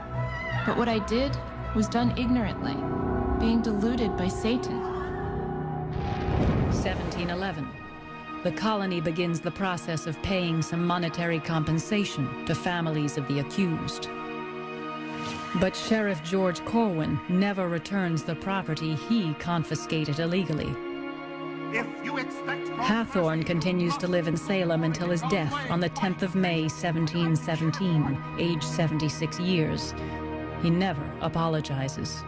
but what I did was done ignorantly, being deluded by Satan. 1711. The colony begins the process of paying some monetary compensation to families of the accused. But Sheriff George Corwin never returns the property he confiscated illegally. If you expect Hathorne continues to live in Salem until his death on the 10th of May, 1717, age 76 years. He never apologizes.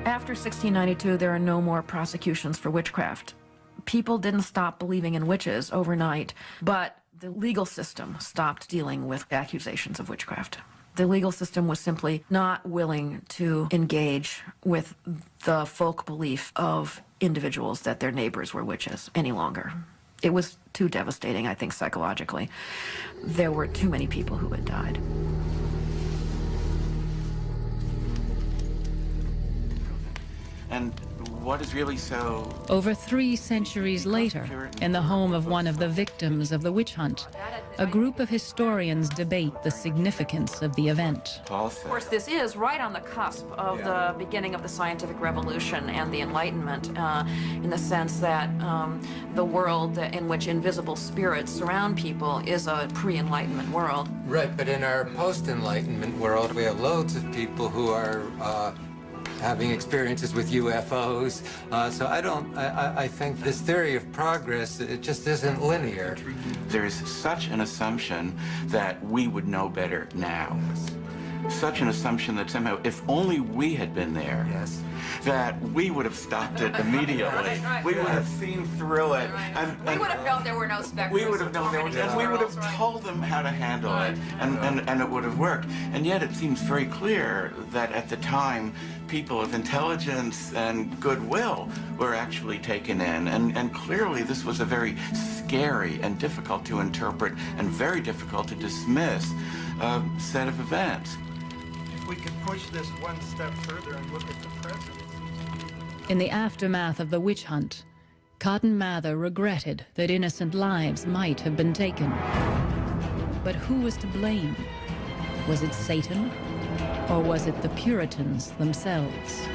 After 1692, there are no more prosecutions for witchcraft. People didn't stop believing in witches overnight, but the legal system stopped dealing with accusations of witchcraft. The legal system was simply not willing to engage with the folk belief of individuals that their neighbors were witches any longer. It was too devastating, I think, psychologically. There were too many people who had died. And what is really so... Over 3 centuries later, in the home of one of the victims of the witch hunt, a group of historians debate the significance of the event. Of course, this is right on the cusp of the beginning of the scientific revolution and the Enlightenment, in the sense that the world in which invisible spirits surround people is a pre-Enlightenment world. Right, but in our post-Enlightenment world, we have loads of people who are having experiences with UFOs. So I think this theory of progress, it just isn't linear. There is such an assumption that we would know better now. Such an assumption that somehow, if only we had been there, that we would have stopped it immediately. We would have seen through it. And we would have known there were no specters. We would have known there were, and we would have told them how to handle it, and it would have worked. And yet it seems very clear that at the time, people of intelligence and goodwill were actually taken in. And clearly this was a very scary and difficult to interpret and very difficult to dismiss set of events. If we could push this one step further and look at the present. In the aftermath of the witch hunt, Cotton Mather regretted that innocent lives might have been taken. But who was to blame? Was it Satan? Or was it the Puritans themselves?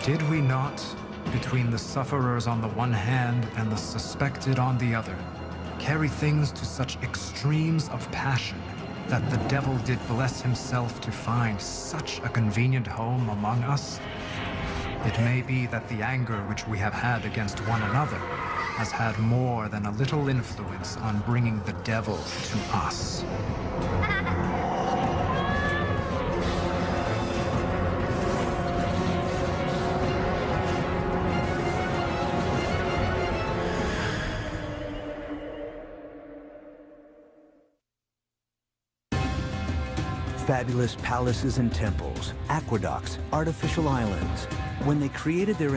Did we not, between the sufferers on the one hand and the suspected on the other, carry things to such extremes of passion that the devil did bless himself to find such a convenient home among us? It may be that the anger which we have had against one another has had more than a little influence on bringing the devil to us. Fabulous palaces and temples, aqueducts, artificial islands. When they created their